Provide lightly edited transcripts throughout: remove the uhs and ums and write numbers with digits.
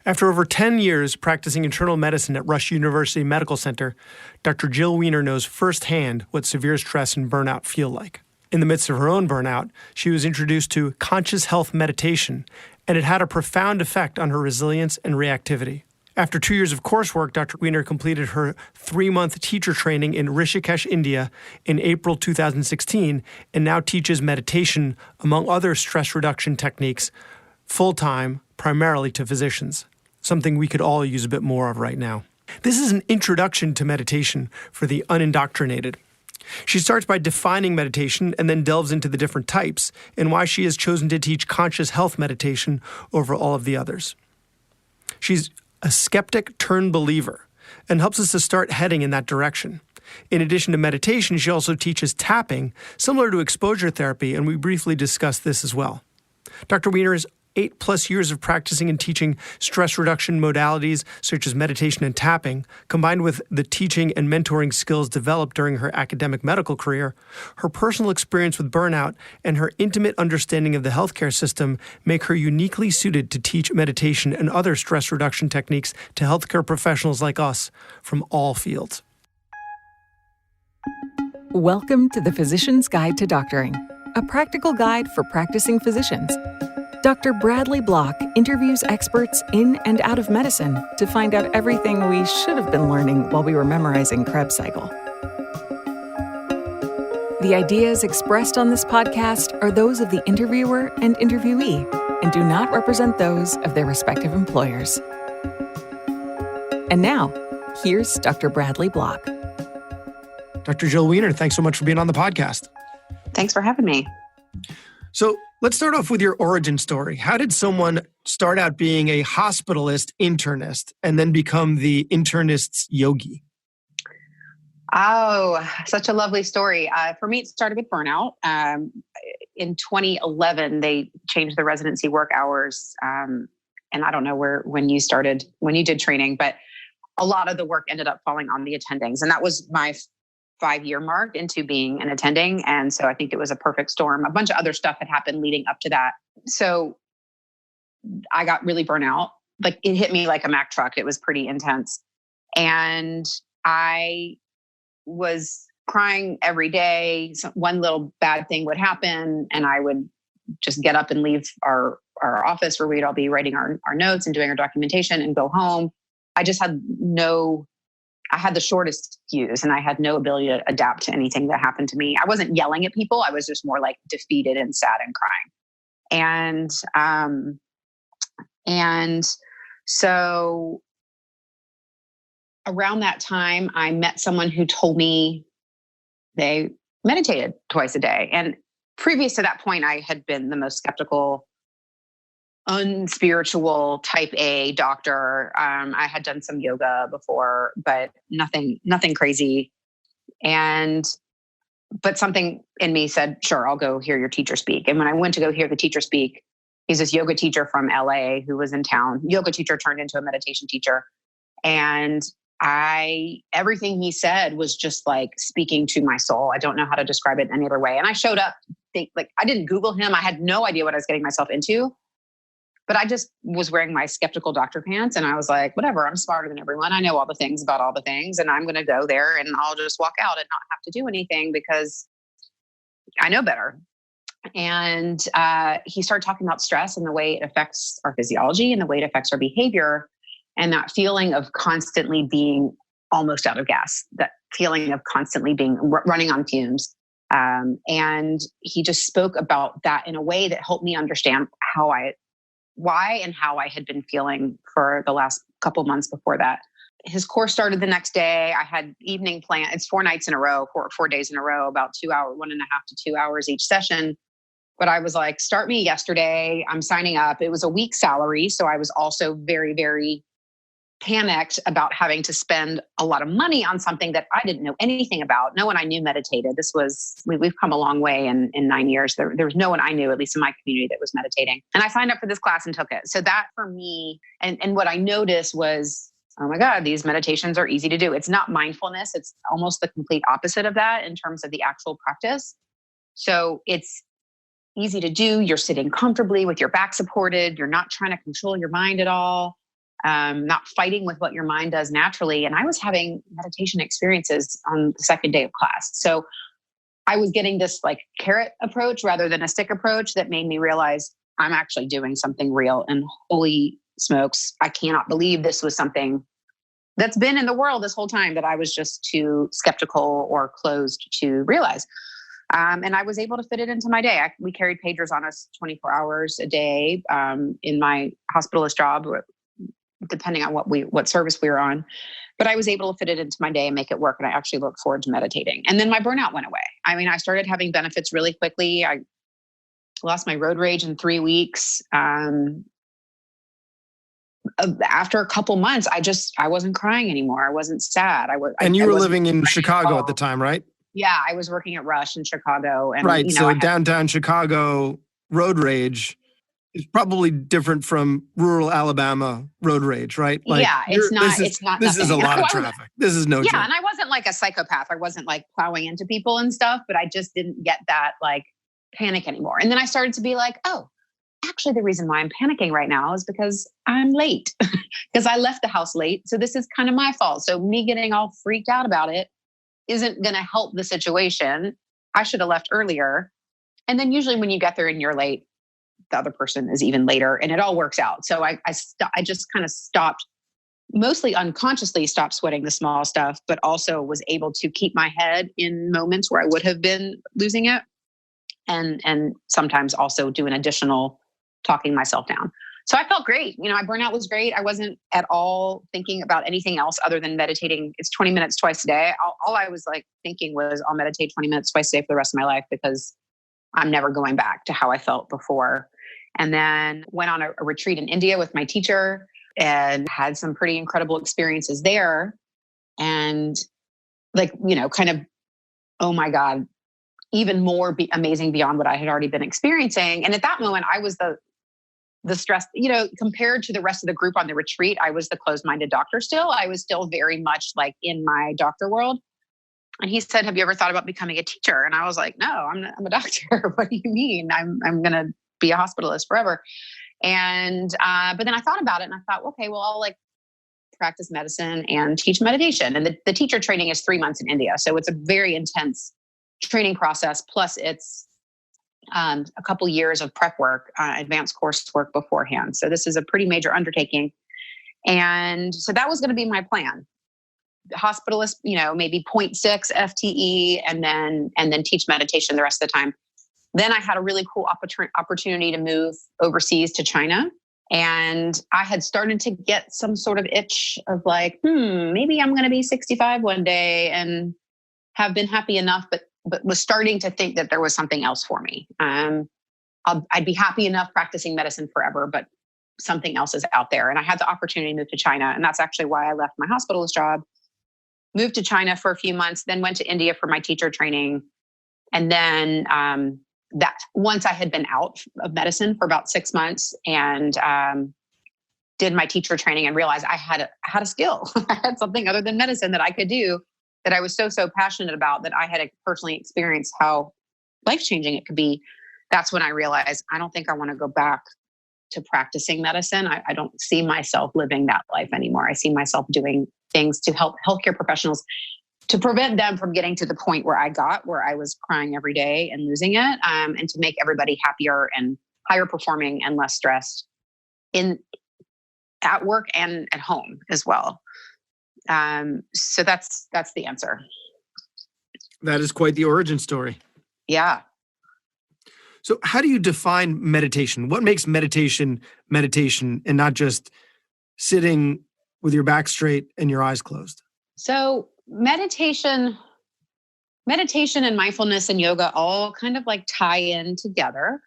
After over 10 years practicing internal medicine at Rush University Medical Center, Dr. Jill Wener knows firsthand what severe stress and burnout feel like. In the midst of her own burnout, she was introduced to conscious health meditation, and it had a profound effect on her resilience and reactivity. After 2 years of coursework, Dr. Wener completed her 3-month teacher training in Rishikesh, India in April 2016, and now teaches meditation, among other stress reduction techniques, full-time, primarily to physicians, something we could all use a bit more of right now. This is an introduction to meditation for the unindoctrinated. She starts by defining meditation and then delves into the different types and why she has chosen to teach conscious health meditation over all of the others. She's a skeptic turned believer and helps us to start heading in that direction. In addition to meditation, she also teaches tapping, similar to exposure therapy, and we briefly discussed this as well. Dr. Wener is 8+ years of practicing and teaching stress reduction modalities such as meditation and tapping, combined with the teaching and mentoring skills developed during her academic medical career. Her personal experience with burnout and her intimate understanding of the healthcare system make her uniquely suited to teach meditation and other stress reduction techniques to healthcare professionals like us from all fields. Welcome to the Physician's Guide to Doctoring, a practical guide for practicing physicians. Dr. Bradley Block interviews experts in and out of medicine to find out everything we should have been learning while we were memorizing Krebs cycle. The ideas expressed on this podcast are those of the interviewer and interviewee and do not represent those of their respective employers. And now, here's Dr. Bradley Block. Dr. Jill Wener, thanks so much for being on the podcast. Thanks for having me. So let's start off with your origin story. How did someone start out being a hospitalist internist and then become the internist's yogi? Oh, such a lovely story. For me, it started with burnout. In 2011, they changed the residency work hours. And I don't know when you did training, but a lot of the work ended up falling on the attendings. And that was my 5-year mark into being an attending. And so I think it was a perfect storm. A bunch of other stuff had happened leading up to that. So I got really burnt out. Like it hit me like a Mack truck. It was pretty intense. And I was crying every day. One little bad thing would happen and I would just get up and leave our office where we'd all be writing our notes and doing our documentation and go home. I just had I had the shortest fuse and I had no ability to adapt to anything that happened to me. I wasn't yelling at people. I was just more like defeated and sad and crying. And so around that time, I met someone who told me they meditated twice a day. And previous to that point, I had been the most skeptical, unspiritual type A doctor. I had done some yoga before, but nothing crazy. But something in me said, sure, I'll go hear your teacher speak. And when I went to go hear the teacher speak, he's this yoga teacher from LA who was in town. Yoga teacher turned into a meditation teacher. And everything he said was just like speaking to my soul. I don't know how to describe it any other way. And I showed up, I didn't Google him. I had no idea what I was getting myself into. But I just was wearing my skeptical doctor pants and I was like, whatever, I'm smarter than everyone. I know all the things about all the things and I'm going to go there and I'll just walk out and not have to do anything because I know better. And he started talking about stress and the way it affects our physiology and the way it affects our behavior and that feeling of constantly being almost out of gas, that feeling of constantly being running on fumes. And he just spoke about that in a way that helped me understand why and how I had been feeling for the last couple months before that. His course started the next day. I had evening plan. It's 4 nights in a row, 4 days in a row, about 2 hours, 1.5 to 2 hours each session. But I was like, start me yesterday. I'm signing up. It was a week's salary. So I was also very, very panicked about having to spend a lot of money on something that I didn't know anything about. No one I knew meditated. We've come a long way in 9 years. There was no one I knew, at least in my community, that was meditating. And I signed up for this class and took it. So that for me, and what I noticed was, oh my God, these meditations are easy to do. It's not mindfulness. It's almost the complete opposite of that in terms of the actual practice. So it's easy to do. You're sitting comfortably with your back supported. You're not trying to control your mind at all. not fighting with what your mind does naturally. And I was having meditation experiences on the second day of class. So I was getting this like carrot approach rather than a stick approach that made me realize I'm actually doing something real. And holy smokes, I cannot believe this was something that's been in the world this whole time that I was just too skeptical or closed to realize. And I was able to fit it into my day. We carried pagers on us 24 hours a day in my hospitalist job, depending on what service we were on. But I was able to fit it into my day and make it work. And I actually look forward to meditating. And then my burnout went away. I mean, I started having benefits really quickly. I lost my road rage in 3 weeks. After a couple months, I wasn't crying anymore. I wasn't sad. And you were living in Chicago at the time, right? Yeah, I was working at Rush in Chicago. And, right. So downtown Chicago road rage is probably different from rural Alabama road rage, right? Like, yeah, it's not. This is a lot of traffic. This is no joke. Yeah, and I wasn't like a psychopath. I wasn't like plowing into people and stuff, but I just didn't get that like panic anymore. And then I started to be like, oh, actually the reason why I'm panicking right now is because I'm late because I left the house late. So this is kind of my fault. So me getting all freaked out about it isn't going to help the situation. I should have left earlier. And then usually when you get there and you're late, the other person is even later and it all works out. So I just kind of stopped, mostly unconsciously stopped sweating the small stuff, but also was able to keep my head in moments where I would have been losing it. And sometimes also do an additional talking myself down. So I felt great. You know, my burnout was great. I wasn't at all thinking about anything else other than meditating. It's 20 minutes twice a day. All I was like thinking was I'll meditate 20 minutes twice a day for the rest of my life because I'm never going back to how I felt before. And then went on a retreat in India with my teacher and had some pretty incredible experiences there. And like, you know, kind of, oh my God, even more amazing beyond what I had already been experiencing. And at that moment, I was the stress, you know, compared to the rest of the group on the retreat, I was the closed-minded doctor still. I was still very much like in my doctor world. And he said, have you ever thought about becoming a teacher? And I was like, no, I'm a doctor. What do you mean? I'm going to be a hospitalist forever. And, but then I thought about it and I thought, okay, well, I'll like practice medicine and teach meditation. And the teacher training is 3 months in India. So it's a very intense training process. Plus it's a couple years of prep work, advanced coursework beforehand. So this is a pretty major undertaking. And so that was going to be my plan. Hospitalist, you know, maybe 0.6 FTE and then teach meditation the rest of the time. Then I had a really cool opportunity to move overseas to China. And I had started to get some sort of itch of like, maybe I'm going to be 65 one day and have been happy enough, but was starting to think that there was something else for me. I'd be happy enough practicing medicine forever, but something else is out there. And I had the opportunity to move to China. And that's actually why I left my hospitalist job, moved to China for a few months, then went to India for my teacher training. And then that once I had been out of medicine for about 6 months and did my teacher training and realized I had a skill. I had something other than medicine that I could do that I was so passionate about that I had personally experienced how life-changing it could be. That's when I realized I don't think I want to go back to practicing medicine. I don't see myself living that life anymore. I see myself doing things to help healthcare professionals to prevent them from getting to the point where I got, where I was crying every day and losing it, and to make everybody happier and higher performing and less stressed at work and at home as well. So that's the answer. That is quite the origin story. Yeah. So how do you define meditation? What makes meditation and not just sitting with your back straight and your eyes closed? So meditation and mindfulness and yoga all kind of like tie in together.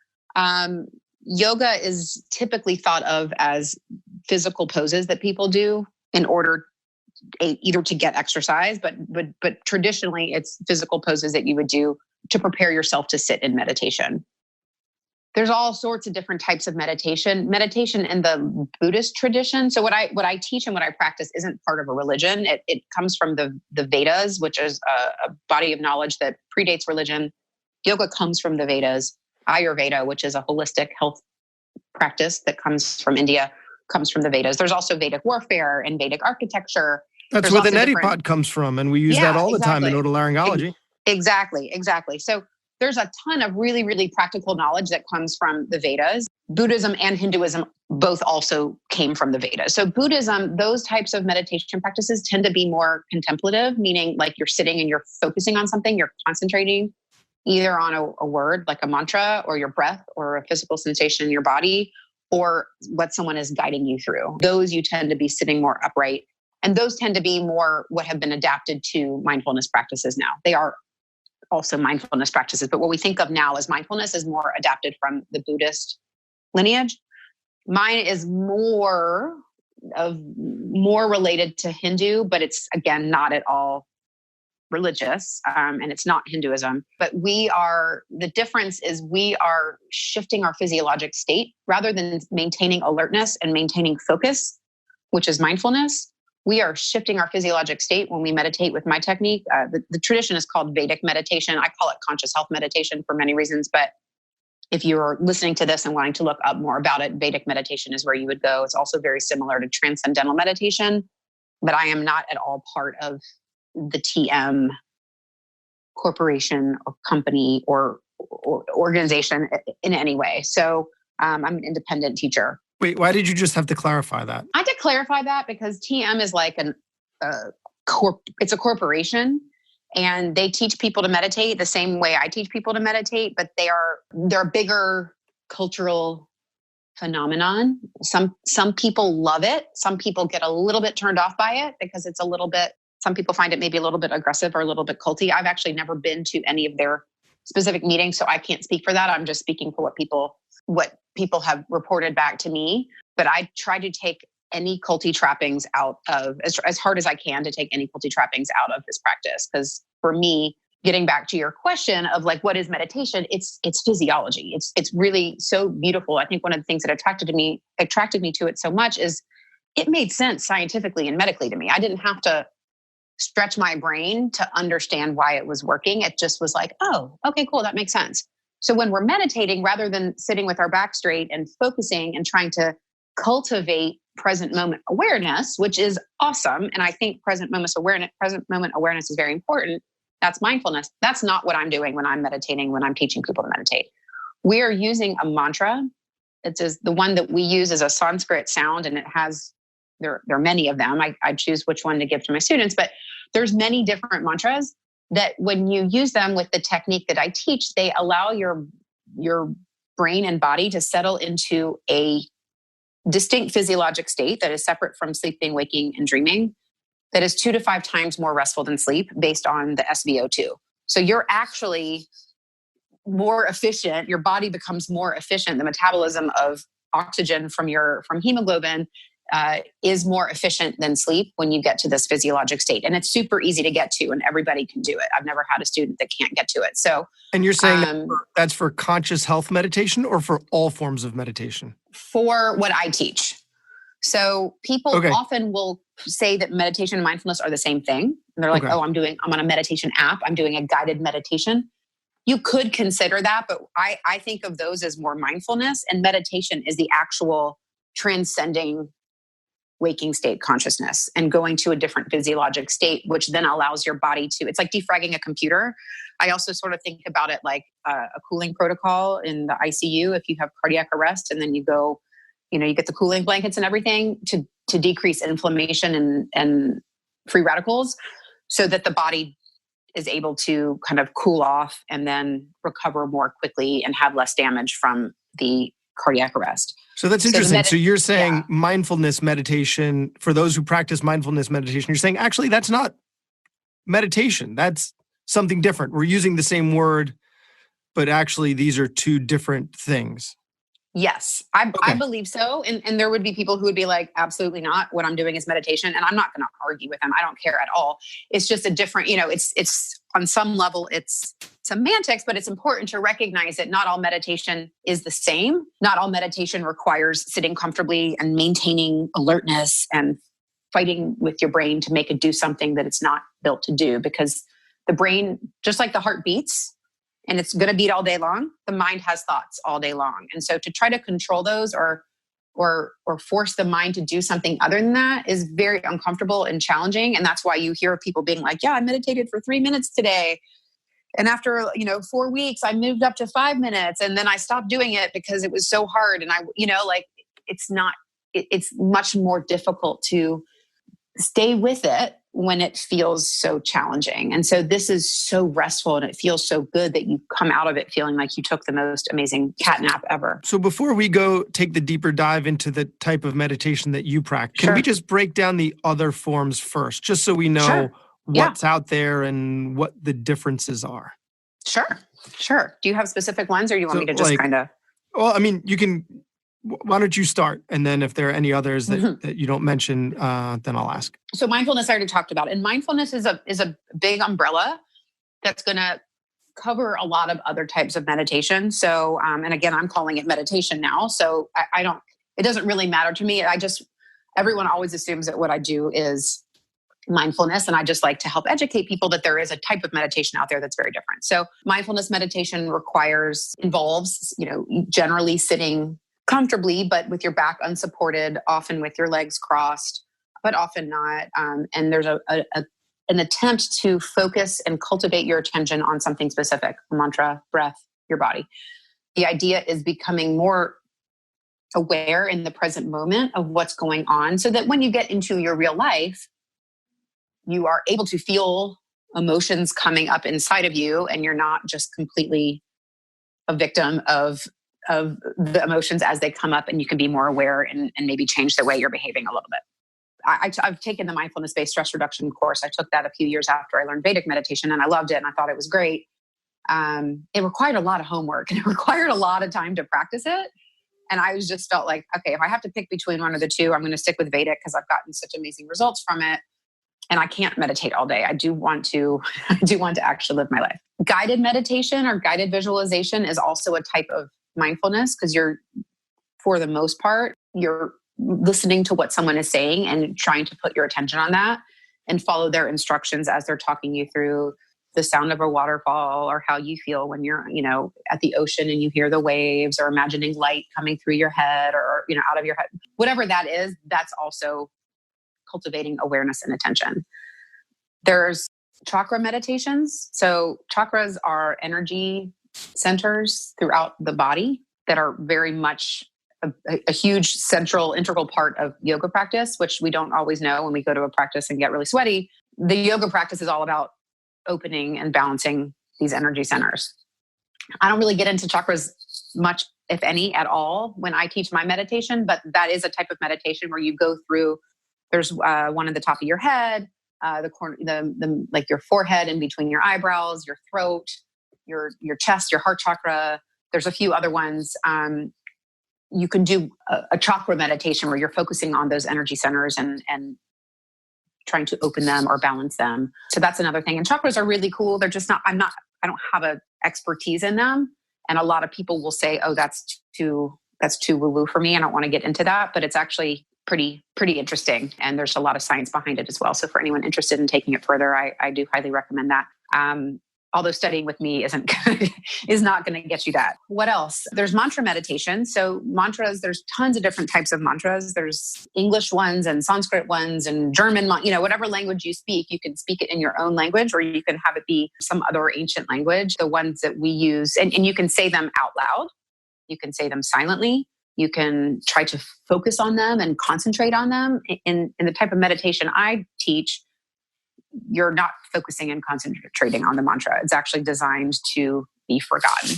Yoga is typically thought of as physical poses that people do in order either to get exercise, but traditionally it's physical poses that you would do to prepare yourself to sit in meditation. There's all sorts of different types of meditation. Meditation in the Buddhist tradition. So what I teach and what I practice isn't part of a religion. It comes from the Vedas, which is a body of knowledge that predates religion. Yoga comes from the Vedas. Ayurveda, which is a holistic health practice that comes from India. comes from the Vedas. There's also Vedic warfare and Vedic architecture. That's where the neti pot comes from. And we use that all the time in otolaryngology. Exactly. So there's a ton of really, really practical knowledge that comes from the Vedas. Buddhism and Hinduism both also came from the Vedas. So Buddhism, those types of meditation practices tend to be more contemplative, meaning like you're sitting and you're focusing on something, you're concentrating either on a word like a mantra or your breath or a physical sensation in your body or what someone is guiding you through. Those you tend to be sitting more upright. And those tend to be more what have been adapted to mindfulness practices now. They are also mindfulness practices, but what we think of now as mindfulness is more adapted from the Buddhist lineage. Mine is more related to Hindu, but it's again not at all religious, and it's not Hinduism. But the difference is we are shifting our physiologic state rather than maintaining alertness and maintaining focus, which is mindfulness. We are shifting our physiologic state when we meditate with my technique. The tradition is called Vedic meditation. I call it conscious health meditation for many reasons. But if you're listening to this and wanting to look up more about it, Vedic meditation is where you would go. It's also very similar to transcendental meditation. But I am not at all part of the TM corporation or company or organization in any way. So I'm an independent teacher. Wait, why did you just have to clarify that? I had to clarify that because TM is like it's a corporation and they teach people to meditate the same way I teach people to meditate, but they're a bigger cultural phenomenon. Some people love it. Some people get a little bit turned off by it because some people find it maybe a little bit aggressive or a little bit culty. I've actually never been to any of their specific meetings, so I can't speak for that. I'm just speaking for what people have reported back to me. But I try to take any culty trappings out of, as hard as I can to take any culty trappings out of this practice. Because for me, getting back to your question of like, what is meditation? It's physiology. It's really so beautiful. I think one of the things that attracted me to it so much is it made sense scientifically and medically to me. I didn't have to stretch my brain to understand why it was working. It just was like, oh, okay, cool. That makes sense. So when we're meditating, rather than sitting with our back straight and focusing and trying to cultivate present moment awareness, which is awesome. And I think present moment awareness is very important. That's mindfulness. That's not what I'm doing when I'm meditating, when I'm teaching people to meditate. We are using a mantra. It's the one that we use is a Sanskrit sound, and it has, there are many of them. I choose which one to give to my students, but there's many different mantras that when you use them with the technique that I teach, they allow your brain and body to settle into a distinct physiologic state that is separate from sleeping, waking, and dreaming, that is 2 to 5 times more restful than sleep based on the SVO2. So you're actually more efficient. Your body becomes more efficient. The metabolism of oxygen from hemoglobin is more efficient than sleep when you get to this physiologic state. And it's super easy to get to, and everybody can do it. I've never had a student that can't get to it. So, and you're saying that's for conscious health meditation or for all forms of meditation? For what I teach. So people often will say that meditation and mindfulness are the same thing. And they're like, oh, I'm on a meditation app. I'm doing a guided meditation. You could consider that, but I think of those as more mindfulness, and meditation is the actual transcending waking state consciousness and going to a different physiologic state, which then allows your body to, it's like defragging a computer. I also sort of think about it like a cooling protocol in the ICU. If you have cardiac arrest and then you go, you get the cooling blankets and everything to decrease inflammation and free radicals so that the body is able to kind of cool off and then recover more quickly and have less damage from the cardiac arrest. So that's interesting. So you're saying mindfulness meditation, for those who practice mindfulness meditation, you're saying, actually, that's not meditation. That's something different. We're using the same word, but actually these are 2 different things. Yes, I believe so. And there would be people who would be like, absolutely not. What I'm doing is meditation. And I'm not going to argue with them. I don't care at all. It's just a different, it's on some level, it's semantics, but it's important to recognize that not all meditation is the same. Not all meditation requires sitting comfortably and maintaining alertness and fighting with your brain to make it do something that it's not built to do, because the brain, just like the heart beats, and it's going to beat all day long, the mind has thoughts all day long. And so to try to control those or or force the mind to do something other than that is very uncomfortable and challenging. And that's why you hear people being like, yeah, I meditated for 3 minutes today. And after, 4 weeks, I moved up to 5 minutes, and then I stopped doing it because it was so hard. And it's much more difficult to stay with it when it feels so challenging. And so this is so restful, and it feels so good that you come out of it feeling like you took the most amazing cat nap ever. So before we go take the deeper dive into the type of meditation that you practice, Sure. Can we just break down the other forms first, just so we know Sure. what's out there and what the differences are? Sure. Do you have specific ones, or do you want me to just kind of... Well, I mean, you can... Why don't you start? And then if there are any others that you don't mention, then I'll ask. So mindfulness I already talked about. And mindfulness is a big umbrella that's going to cover a lot of other types of meditation. So, and again, I'm calling it meditation now. So it doesn't really matter to me. Everyone always assumes that what I do is mindfulness. And I just like to help educate people that there is a type of meditation out there that's very different. So mindfulness meditation involves, generally sitting comfortably, but with your back unsupported, often with your legs crossed, but often not. And there's an attempt to focus and cultivate your attention on something specific: mantra, breath, your body. The idea is becoming more aware in the present moment of what's going on, so that when you get into your real life, you are able to feel emotions coming up inside of you, and you're not just completely a victim of the emotions as they come up, and you can be more aware and maybe change the way you're behaving a little bit. I've taken the mindfulness-based stress reduction course. I took that a few years after I learned Vedic meditation, and I loved it, and I thought it was great. It required a lot of homework, and it required a lot of time to practice it. And I just felt like, okay, if I have to pick between one of the two, I'm going to stick with Vedic because I've gotten such amazing results from it. And I can't meditate all day. I do want to actually live my life. Guided meditation or guided visualization is also a type of mindfulness, because for the most part, you're listening to what someone is saying and trying to put your attention on that and follow their instructions as they're talking you through the sound of a waterfall, or how you feel when you're, at the ocean and you hear the waves, or imagining light coming through your head or, out of your head. Whatever that is, that's also cultivating awareness and attention. There's chakra meditations. So chakras are energy centers throughout the body that are very much a huge central integral part of yoga practice, which we don't always know when we go to a practice and get really sweaty. The yoga practice is all about opening and balancing these energy centers. I don't really get into chakras much, if any, at all when I teach my meditation, but that is a type of meditation where you go through, there's one at the top of your head, the corner, like your forehead and between your eyebrows, your throat, your chest, your heart chakra. There's a few other ones. You can do a chakra meditation where you're focusing on those energy centers and trying to open them or balance them. So that's another thing. And chakras are really cool. They're just I don't have a expertise in them. And a lot of people will say, oh, that's too woo-woo for me. I don't want to get into that, but it's actually pretty interesting. And there's a lot of science behind it as well. So for anyone interested in taking it further, I do highly recommend that. Although studying with me is not going to get you that. What else? There's mantra meditation. So mantras, there's tons of different types of mantras. There's English ones and Sanskrit ones and German, whatever language you speak, you can speak it in your own language, or you can have it be some other ancient language. The ones that we use, and you can say them out loud. You can say them silently. You can try to focus on them and concentrate on them. In the type of meditation I teach, you're not focusing and concentrating on the mantra. It's actually designed to be forgotten,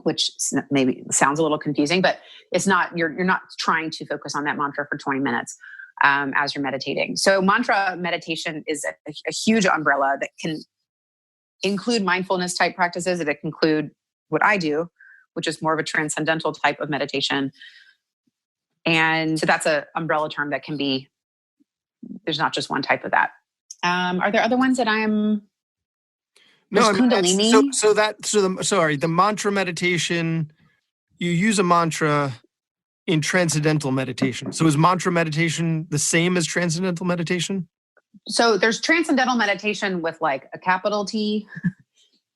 which maybe sounds a little confusing, but it's not. You're not trying to focus on that mantra for 20 minutes as you're meditating. So mantra meditation is a huge umbrella that can include mindfulness type practices. It can include what I do, which is more of a transcendental type of meditation. And so that's an umbrella term that can be, there's not just one type of that. Are there other ones that I'm? No, Kundalini. The mantra meditation, you use a mantra in transcendental meditation. So is mantra meditation the same as transcendental meditation? So there's transcendental meditation with like a capital T.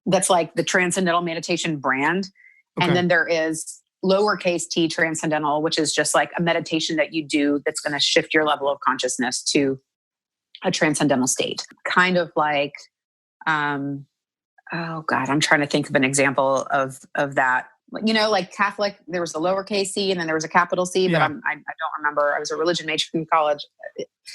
That's like the transcendental meditation brand. Okay. And then there is lowercase t transcendental, which is just like a meditation that you do that's going to shift your level of consciousness to a transcendental state. Kind of like, oh God, I'm trying to think of an example of that. Like Catholic, there was a lowercase c and then there was a capital C, but I don't remember. I was a religion major in college.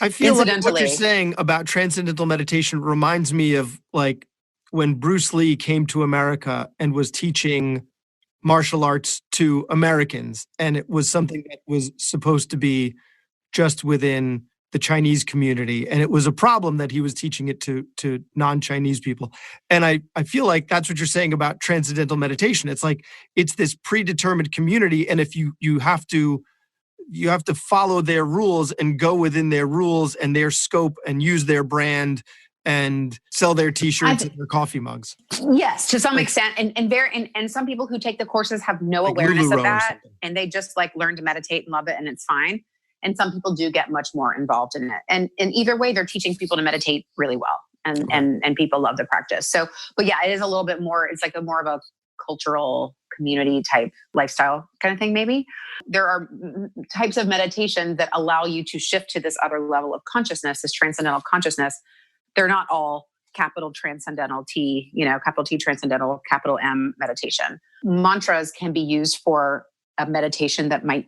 I feel like what you're saying about transcendental meditation reminds me of like when Bruce Lee came to America and was teaching martial arts to Americans. And it was something that was supposed to be just within the Chinese community. And it was a problem that he was teaching it to non-Chinese people. And I feel like that's what you're saying about transcendental meditation. It's like, it's this predetermined community. And if you have to follow their rules and go within their rules and their scope and use their brand and sell their t-shirts and their coffee mugs. Yes, to some extent. And some people who take the courses have no awareness of that. And they just like learn to meditate and love it and it's fine. And some people do get much more involved in it. And either way, they're teaching people to meditate really well. And people love the practice. So, but yeah, it is a little bit more, it's like more of a cultural community type lifestyle kind of thing, maybe. There are types of meditation that allow you to shift to this other level of consciousness, this transcendental consciousness. They're not all capital transcendental T, capital T transcendental, capital M meditation. Mantras can be used for a meditation that might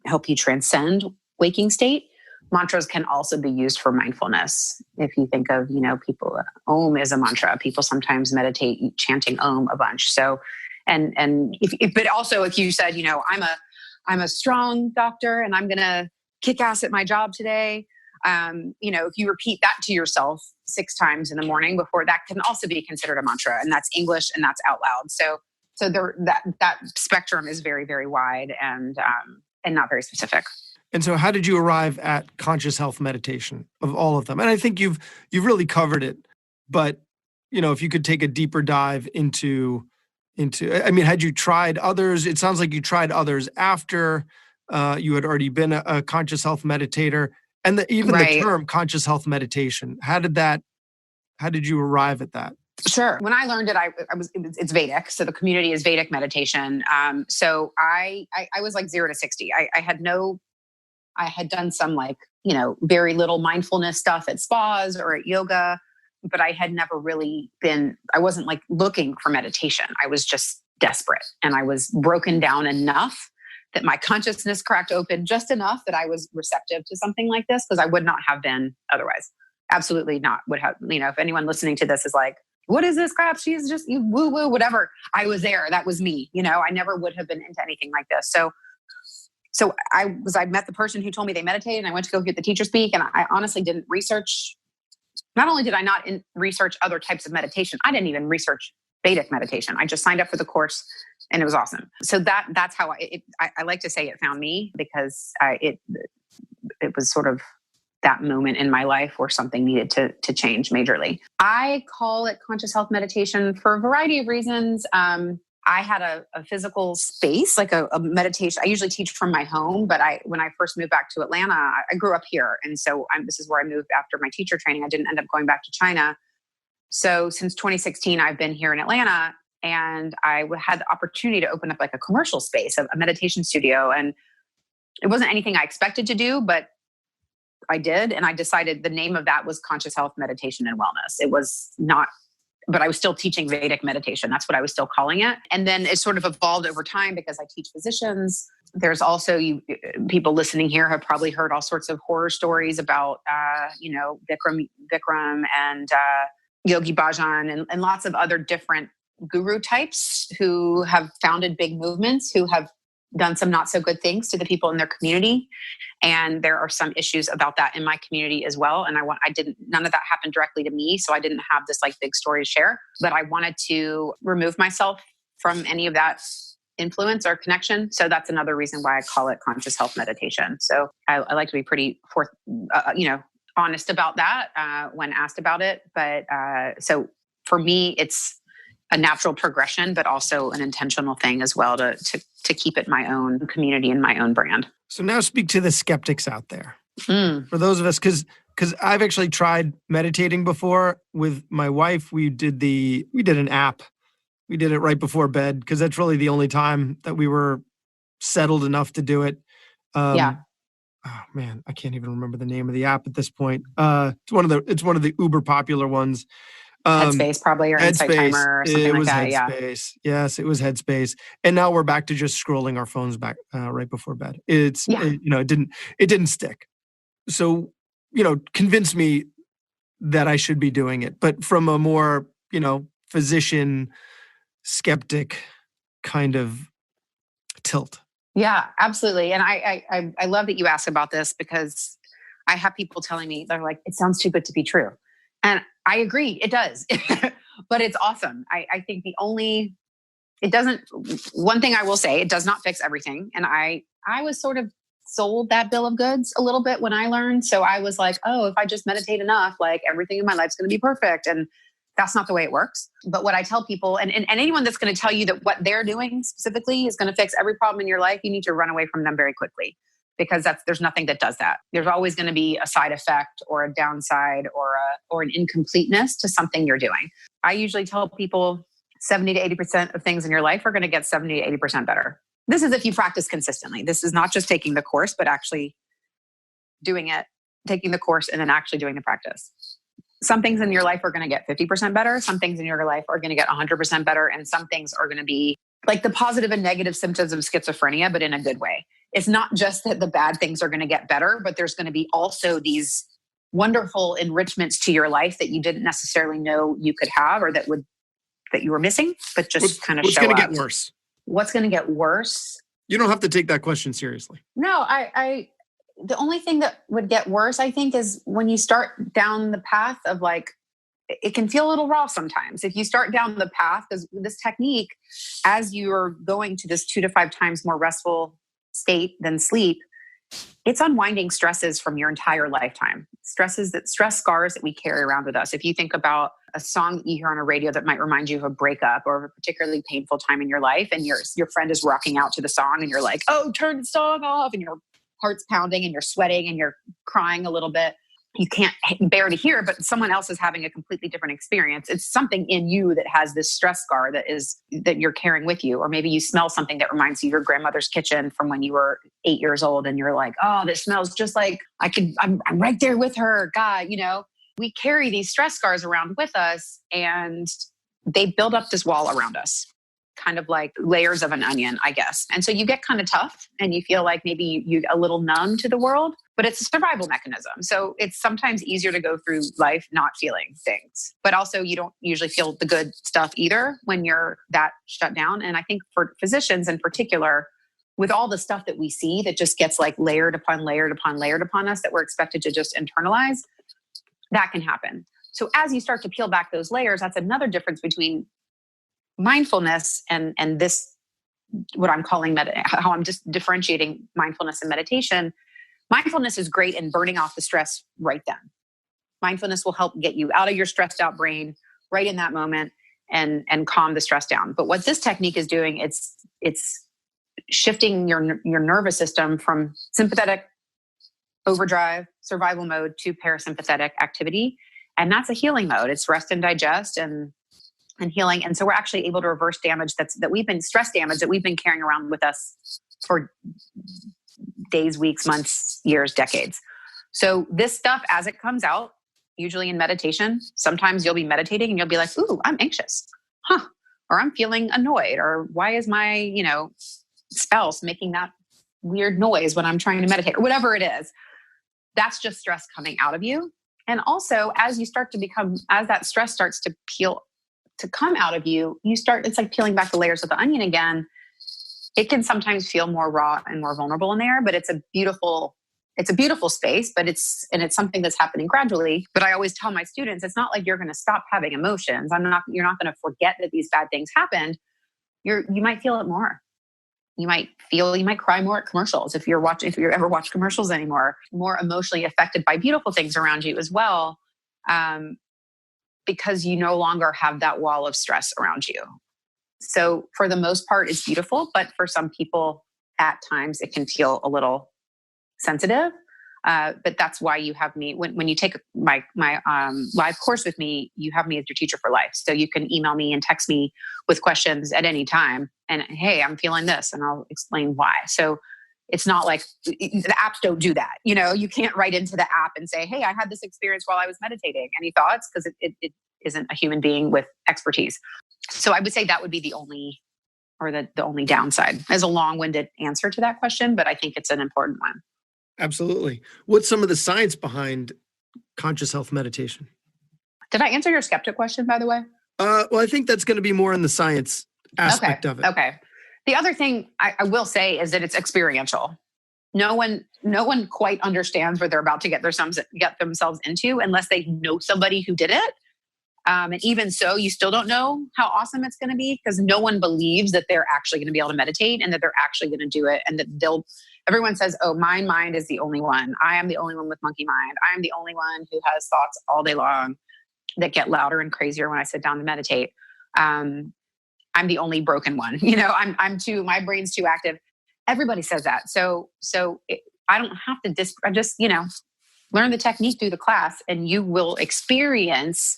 help you transcend waking state. Mantras can also be used for mindfulness. If you think of, people, Om is a mantra. People sometimes meditate chanting Om a bunch. So, but also if you said, I'm a strong doctor and I'm going to kick ass at my job today. If you repeat that to yourself 6 times in the morning before, that can also be considered a mantra, and that's English and that's out loud. So that spectrum is very, very wide and not very specific. And so how did you arrive at conscious health meditation of all of them? And I think you've really covered it, but if you could take a deeper dive into, had you tried others? It sounds like you tried others after you had already been a conscious health meditator, and the term conscious health meditation. How did you arrive at that? Sure. When I learned it, it's Vedic. So the community is Vedic meditation. So I was like 0 to 60. I had done some very little mindfulness stuff at spas or at yoga, but I had never really I wasn't like looking for meditation. I was just desperate, and I was broken down enough that my consciousness cracked open just enough that I was receptive to something like this, because I would not have been otherwise. Absolutely not would have, if anyone listening to this is like, what is this crap? She's just woo woo, whatever. I was there. That was me. I never would have been into anything like this. So I met the person who told me they meditated, and I went to go hear the teacher speak. And I honestly didn't research. Not only did I not research other types of meditation, I didn't even research Vedic meditation. I just signed up for the course, and it was awesome. So that's how I like to say it found me, because it was sort of that moment in my life where something needed to change majorly. I call it conscious health meditation for a variety of reasons. I had a physical space, like a meditation. I usually teach from my home, but when I first moved back to Atlanta, I grew up here. And so this is where I moved after my teacher training. I didn't end up going back to China. So since 2016, I've been here in Atlanta, and I had the opportunity to open up like a commercial space, a meditation studio. And it wasn't anything I expected to do, but I did. And I decided the name of that was Conscious Health Meditation and Wellness. It was not, but I was still teaching Vedic meditation. That's what I was still calling it. And then it sort of evolved over time because I teach physicians. There's also people listening here have probably heard all sorts of horror stories about, Bikram and Yogi Bhajan and lots of other different guru types who have founded big movements, who have done some not so good things to the people in their community. And there are some issues about that in my community as well. And none of that happened directly to me. So I didn't have this like big story to share, but I wanted to remove myself from any of that influence or connection. So that's another reason why I call it conscious health meditation. So I like to be pretty honest about that when asked about it. But so for me, it's a natural progression, but also an intentional thing as well to keep it my own community and my own brand. So now speak to the skeptics out there. For those of us, because I've actually tried meditating before with my wife. We did an app. We did it right before bed because that's really the only time that we were settled enough to do it. Yeah. Oh man, I can't even remember the name of the app at this point. It's one of the uber popular ones. Headspace probably, or Insight Headspace. Timer or something It like was that. Yeah. Headspace. Yes, it was Headspace. And now we're back to just scrolling our phones back right before bed. Yeah. It didn't stick. So, convince me that I should be doing it, but from a more, physician skeptic kind of tilt. Yeah, absolutely. And I love that you asked about this, because I have people telling me, they're like, it sounds too good to be true. And I agree, it does, but it's awesome. I think one thing I will say, it does not fix everything. And I was sort of sold that bill of goods a little bit when I learned. So I was like, oh, if I just meditate enough, like everything in my life's going to be perfect. And that's not the way it works. But what I tell people, and anyone that's going to tell you that what they're doing specifically is going to fix every problem in your life, you need to run away from them very quickly, because there's nothing that does that. There's always going to be a side effect or a downside or an incompleteness to something you're doing. I usually tell people 70 to 80% of things in your life are going to get 70 to 80% better. This is if you practice consistently. This is not just taking the course, but actually doing it, taking the course and then actually doing the practice. Some things in your life are going to get 50% better. Some things in your life are going to get 100% better. And some things are going to be like the positive and negative symptoms of schizophrenia, but in a good way. It's not just that the bad things are going to get better, but there's going to be also these wonderful enrichments to your life that you didn't necessarily know you could have, or that you were missing, but just kind of show up. What's going to get worse? What's going to get worse? You don't have to take that question seriously. No, the only thing that would get worse, I think, is when you start down the path of like, it can feel a little raw sometimes. If you start down the path, because this technique, as you're going to this 2 to 5 times more restful state than sleep, it's unwinding stresses from your entire lifetime. Stress scars that we carry around with us. If you think about a song that you hear on a radio that might remind you of a breakup or a particularly painful time in your life, and your friend is rocking out to the song, and you're like, oh, turn the song off, and your heart's pounding and you're sweating and you're crying a little bit. You can't bear to hear, but someone else is having a completely different experience. It's something in you that has this stress scar that you're carrying with you. Or maybe you smell something that reminds you of your grandmother's kitchen from when you were 8 years old, and you're like, oh, this smells just like I'm right there with her. God, we carry these stress scars around with us, and they build up this wall around us, kind of like layers of an onion, I guess. And so you get kind of tough, and you feel like maybe you're a little numb to the world, but it's a survival mechanism. So it's sometimes easier to go through life not feeling things, but also you don't usually feel the good stuff either when you're that shut down. And I think for physicians in particular, with all the stuff that we see that just gets like layered upon layered upon layered upon us that we're expected to just internalize, that can happen. So as you start to peel back those layers, that's another difference between mindfulness and this, what I'm calling how I'm just differentiating mindfulness and meditation. Mindfulness is great in burning off the stress right then. Mindfulness will help get you out of your stressed out brain right in that moment and calm the stress down. But what this technique is doing, it's shifting your nervous system from sympathetic overdrive survival mode to parasympathetic activity. And that's a healing mode. It's rest and digest and healing. And so we're actually able to reverse damage stress damage that we've been carrying around with us for days, weeks, months, years, decades. So this stuff, as it comes out, usually in meditation, sometimes you'll be meditating and you'll be like, ooh, I'm anxious. Or I'm feeling annoyed. Or why is my, spouse making that weird noise when I'm trying to meditate, or whatever it is. That's just stress coming out of you. And also as that stress starts to come out of you, it's like peeling back the layers of the onion again. It can sometimes feel more raw and more vulnerable in there, but it's a beautiful space, but it's something that's happening gradually. But I always tell my students, it's not like you're going to stop having emotions. You're not going to forget that these bad things happened. You might feel it more. You might cry more at commercials if you ever watch commercials anymore, more emotionally affected by beautiful things around you as well. Because you no longer have that wall of stress around you. So for the most part, it's beautiful, but for some people at times it can feel a little sensitive. But that's why you have me when you take my live course with me, you have me as your teacher for life. So you can email me and text me with questions at any time. And hey, I'm feeling this, and I'll explain why. So it's not like the apps don't do that. You can't write into the app and say, hey, I had this experience while I was meditating. Any thoughts? Because it isn't a human being with expertise. So I would say that would be the only downside, as a long-winded answer to that question, but I think it's an important one. Absolutely. What's some of the science behind conscious health meditation? Did I answer your skeptic question, by the way? Well, I think that's going to be more in the science aspect of it. Okay. The other thing I will say is that it's experiential. No one quite understands what they're about to get themselves into unless they know somebody who did it. And even so, you still don't know how awesome it's going to be, because no one believes that they're actually going to be able to meditate and that they're actually going to do it. And that everyone says, oh, my mind is the only one. I am the only one with monkey mind. I am the only one who has thoughts all day long that get louder and crazier when I sit down to meditate. I'm the only broken one. My brain's too active. Everybody says that. So I don't have to I just, learn the technique through the class, and you will experience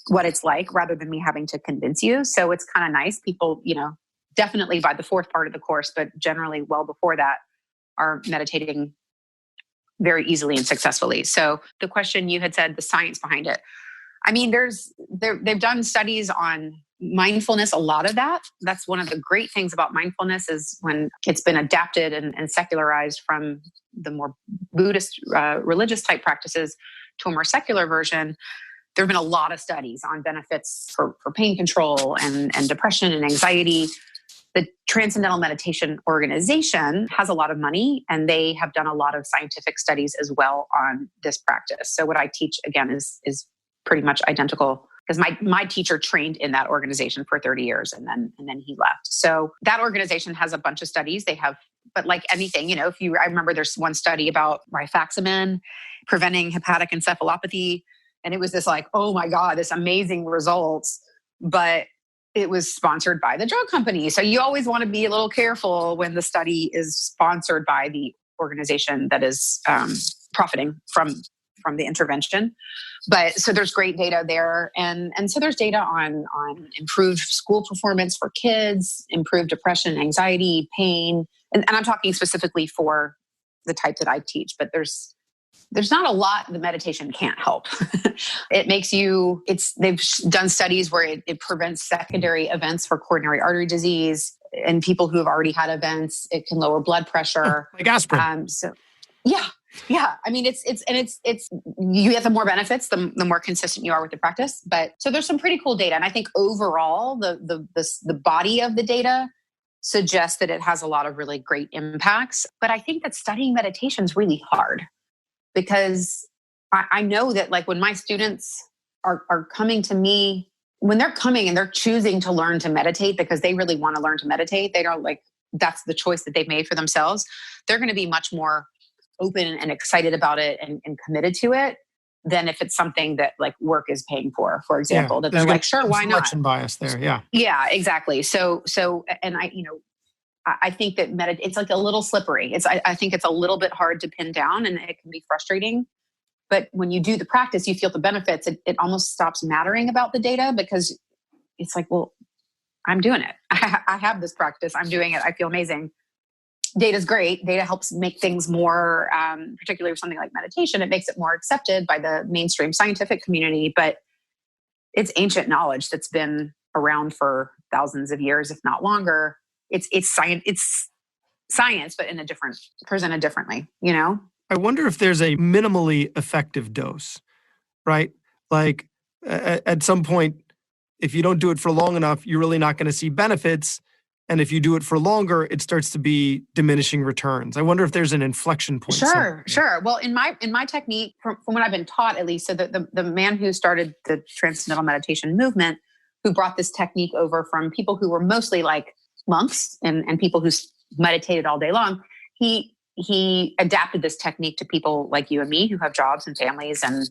what it's like rather than me having to convince you. So it's kind of nice. People, definitely by the fourth part of the course, but generally well before that, are meditating very easily and successfully. So the question you had said, the science behind it. I mean, they've done studies on mindfulness, a lot of that. That's one of the great things about mindfulness, is when it's been adapted and secularized from the more Buddhist religious type practices to a more secular version. There have been a lot of studies on benefits for pain control and depression and anxiety. The Transcendental Meditation Organization has a lot of money, and they have done a lot of scientific studies as well on this practice. So what I teach, again, is pretty much identical, because my teacher trained in that organization for 30 years and then he left. So that organization has a bunch of studies. They have, but like anything, I remember there's one study about rifaximin preventing hepatic encephalopathy. And it was this like, oh my God, this amazing results, but it was sponsored by the drug company. So you always want to be a little careful when the study is sponsored by the organization that is profiting from the intervention. But so there's great data there. And so there's data on improved school performance for kids, improved depression, anxiety, pain. And I'm talking specifically for the type that I teach, but there's not a lot that meditation can't help. It makes you, they've done studies where it prevents secondary events for coronary artery disease in people who have already had events. It can lower blood pressure. Like aspirin. Yeah. I mean, it's you get the more benefits, the more consistent you are with the practice. But so there's some pretty cool data. And I think overall, the body of the data suggests that it has a lot of really great impacts. But I think that studying meditation is really hard, because I know that like when my students are coming to me, when they're coming and they're choosing to learn to meditate because they really want to learn to meditate, they don't like, that's the choice that they've made for themselves. They're going to be much more open and excited about it and committed to it than if it's something that like work is paying for example, that they're like, sure, why not? Selection bias there. Yeah. Yeah, exactly. So, and I think that it's like a little slippery. I think it's a little bit hard to pin down, and it can be frustrating. But when you do the practice, you feel the benefits. It almost stops mattering about the data, because it's like, well, I'm doing it. I have this practice. I'm doing it. I feel amazing. Data's great. Data helps make things more, particularly with something like meditation, it makes it more accepted by the mainstream scientific community. But it's ancient knowledge that's been around for thousands of years, if not longer. It's science. It's science, but presented differently. I wonder if there's a minimally effective dose, right? Like at some point, if you don't do it for long enough, you're really not going to see benefits. And if you do it for longer, it starts to be diminishing returns. I wonder if there's an inflection point. Sure. Well, in my technique, from what I've been taught, at least, so the man who started the Transcendental Meditation movement, who brought this technique over from people who were mostly like monks and people who meditated all day long, he adapted this technique to people like you and me who have jobs and families and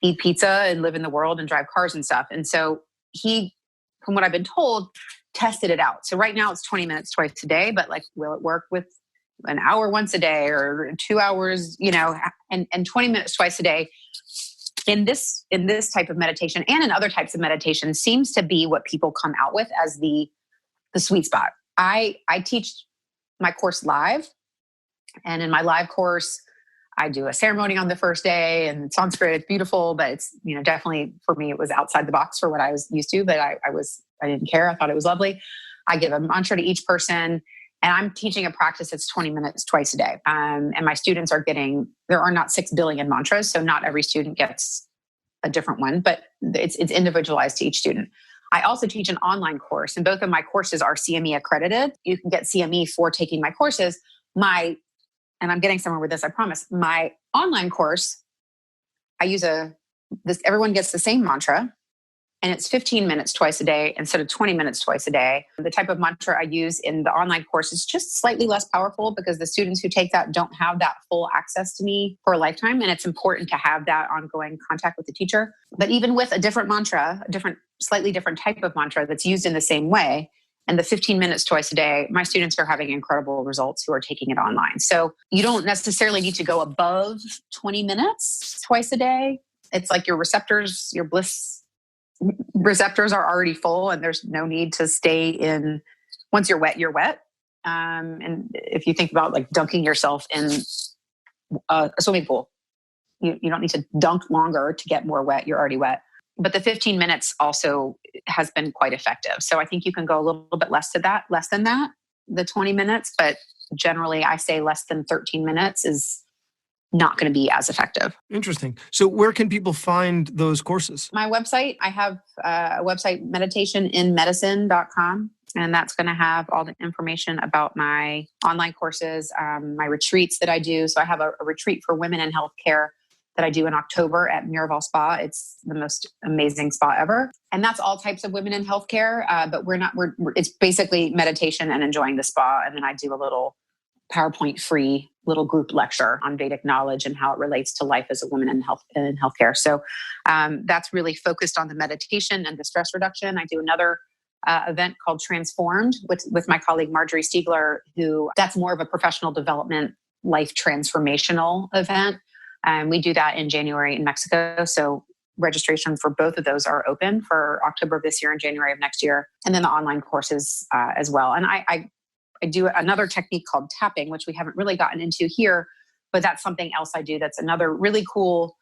eat pizza and live in the world and drive cars and stuff. And so he, from what I've been told, tested it out. So right now it's 20 minutes twice a day, but like, will it work with an hour once a day or 2 hours, and 20 minutes twice a day in this type of meditation and in other types of meditation seems to be what people come out with as the sweet spot. I teach my course live, and in my live course, I do a ceremony on the first day, and Sanskrit, it's beautiful, but it's, definitely for me, it was outside the box for what I was used to, but I didn't care. I thought it was lovely. I give a mantra to each person, and I'm teaching a practice that's 20 minutes twice a day. And my students there are not 6 billion mantras, so not every student gets a different one, but it's individualized to each student. I also teach an online course, and both of my courses are CME accredited. You can get CME for taking my courses. And I'm getting somewhere with this, I promise. My online course, I use everyone gets the same mantra, and it's 15 minutes twice a day instead of 20 minutes twice a day. The type of mantra I use in the online course is just slightly less powerful because the students who take that don't have that full access to me for a lifetime. And it's important to have that ongoing contact with the teacher. But even with a different mantra, slightly different type of mantra that's used in the same way, and the 15 minutes twice a day, my students are having incredible results who are taking it online. So you don't necessarily need to go above 20 minutes twice a day. It's like your bliss receptors are already full, and there's no need to stay in. Once you're wet, you're wet. And if you think about like dunking yourself in a swimming pool, you don't need to dunk longer to get more wet. You're already wet. But the 15 minutes also has been quite effective. So I think you can go a little bit less than that, the 20 minutes. But generally, I say less than 13 minutes is not going to be as effective. Interesting. So where can people find those courses? My website, I have a website, meditationinmedicine.com. And that's going to have all the information about my online courses, my retreats that I do. So I have a retreat for women in healthcare that I do in October at Miraval Spa. It's the most amazing spa ever. And that's all types of women in healthcare. But it's basically meditation and enjoying the spa. And then I do a little PowerPoint-free little group lecture on Vedic knowledge and how it relates to life as a woman in healthcare. So that's really focused on the meditation and the stress reduction. I do another event called Transformed with my colleague Marjorie Stiegler, that's more of a professional development, life transformational event. We do that in January in Mexico. So registration for both of those are open for October of this year and January of next year. And then the online courses as well. And I do another technique called tapping, which we haven't really gotten into here, but that's something else I do. That's another really cool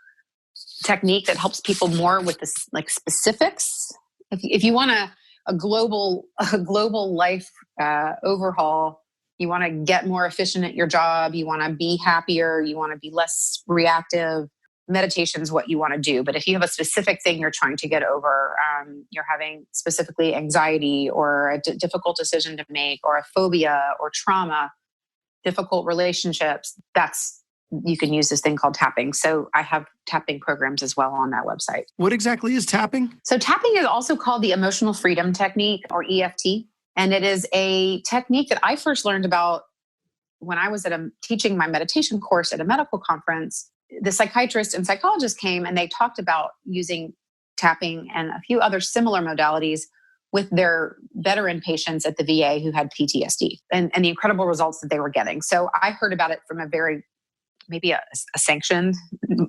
technique that helps people more with this, like specifics. If you want a global life overhaul, you want to get more efficient at your job, you want to be happier, you want to be less reactive, meditation is what you want to do. But if you have a specific thing you're trying to get over, you're having specifically anxiety or a difficult decision to make or a phobia or trauma, difficult relationships, you can use this thing called tapping. So I have tapping programs as well on that website. What exactly is tapping? So tapping is also called the emotional freedom technique, or EFT. And it is a technique that I first learned about when I was teaching my meditation course at a medical conference. The psychiatrist and psychologist came and they talked about using tapping and a few other similar modalities with their veteran patients at the VA who had PTSD and the incredible results that they were getting. So I heard about it from maybe a sanctioned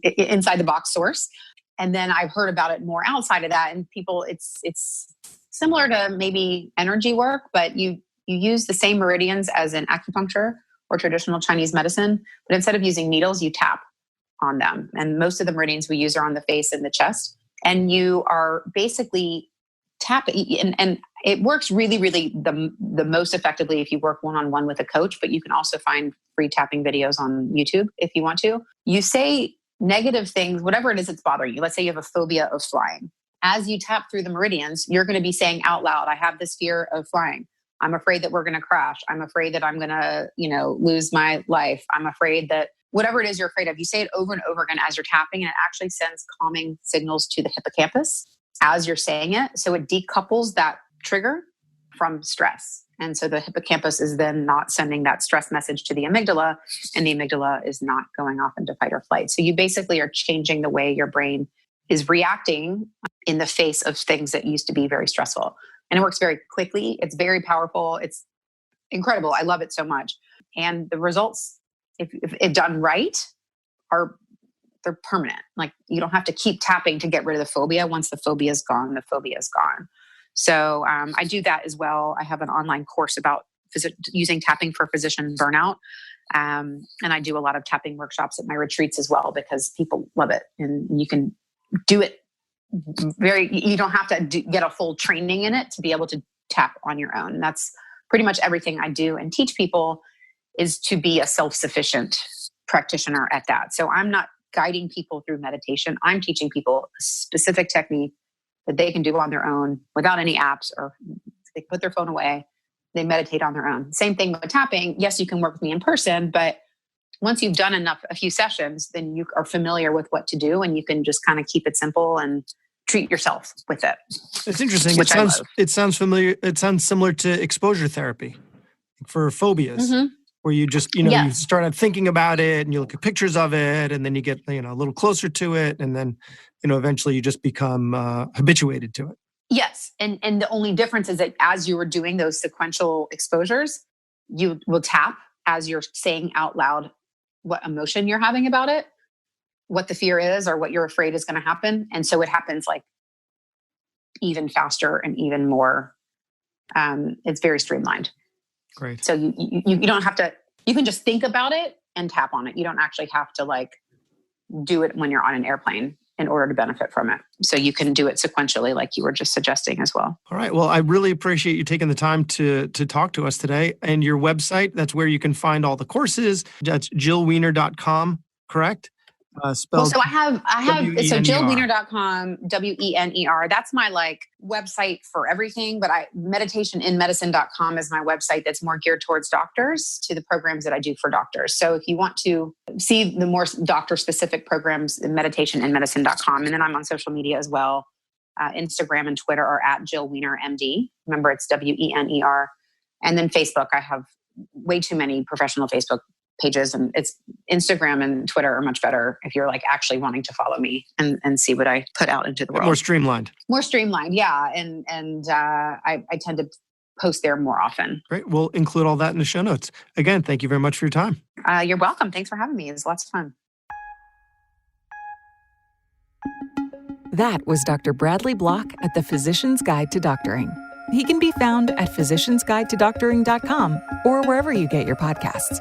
inside the box source. And then I've heard about it more outside of that. And people, it's similar to maybe energy work, but you use the same meridians as in acupuncture or traditional Chinese medicine, but instead of using needles, you tap on them. And most of the meridians we use are on the face and the chest. And you are basically tapping, and it works really, really the most effectively if you work one-on-one with a coach, but you can also find free tapping videos on YouTube if you want to. You say negative things, whatever it is that's bothering you. Let's say you have a phobia of flying. As you tap through the meridians, you're going to be saying out loud, I have this fear of flying. I'm afraid that we're going to crash. I'm afraid that I'm going to, lose my life. I'm afraid that whatever it is you're afraid of, you say it over and over again as you're tapping, and it actually sends calming signals to the hippocampus as you're saying it. So it decouples that trigger from stress. And so the hippocampus is then not sending that stress message to the amygdala, and the amygdala is not going off into fight or flight. So you basically are changing the way your brain is reacting in the face of things that used to be very stressful. And it works very quickly. It's very powerful. It's incredible. I love it so much. And the results, if done right, they're permanent. Like you don't have to keep tapping to get rid of the phobia. Once the phobia is gone, the phobia is gone. So I do that as well. I have an online course about using tapping for physician burnout. And I do a lot of tapping workshops at my retreats as well, because people love it. And you can do it you don't have to get a full training in it to be able to tap on your own. And that's pretty much everything I do and teach people, is to be a self-sufficient practitioner at that. So I'm not guiding people through meditation. I'm teaching people a specific technique that they can do on their own without any apps, or they put their phone away, they meditate on their own. Same thing with tapping. Yes, you can work with me in person, but once you've done a few sessions, then you are familiar with what to do, and you can just kind of keep it simple and treat yourself with it. It's interesting. It sounds familiar. It sounds similar to exposure therapy for phobias, where you just, you start out thinking about it and you look at pictures of it, and then you get, a little closer to it. And then, eventually you just become habituated to it. Yes. And the only difference is that as you were doing those sequential exposures, you will tap as you're saying out loud what emotion you're having about it, what the fear is, or what you're afraid is going to happen. And so it happens like even faster and even more. It's very streamlined. Great. So you don't have to, you can just think about it and tap on it. You don't actually have to like do it when you're on an airplane in order to benefit from it. So you can do it sequentially, like you were just suggesting as well. All right. Well, I really appreciate you taking the time to talk to us today. And your website, that's where you can find all the courses. That's jillwener.com, correct? So I have W-E-N-E-R. so jillwener.com, WENER. That's my like website for everything. But meditationinmedicine.com is my website that's more geared towards doctors, to the programs that I do for doctors. So if you want to see the more doctor specific programs, meditationinmedicine.com. And then I'm on social media as well. Instagram and Twitter are at Jill Wener MD. Remember, it's WENER. And then Facebook, I have way too many professional Facebook pages, and it's Instagram and Twitter are much better if you're like actually wanting to follow me and see what I put out into the world. More streamlined. Yeah. And I tend to post there more often. Great. We'll include all that in the show notes. Again, thank you very much for your time. You're welcome. Thanks for having me. It was lots of fun. That was Dr. Bradley Block at the Physician's Guide to Doctoring. He can be found at physiciansguidetodoctoring.com or wherever you get your podcasts.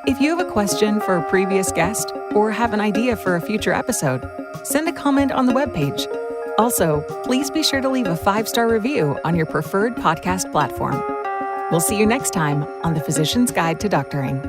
If you have a question for a previous guest or have an idea for a future episode, send a comment on the webpage. Also, please be sure to leave a 5-star review on your preferred podcast platform. We'll see you next time on The Physician's Guide to Doctoring.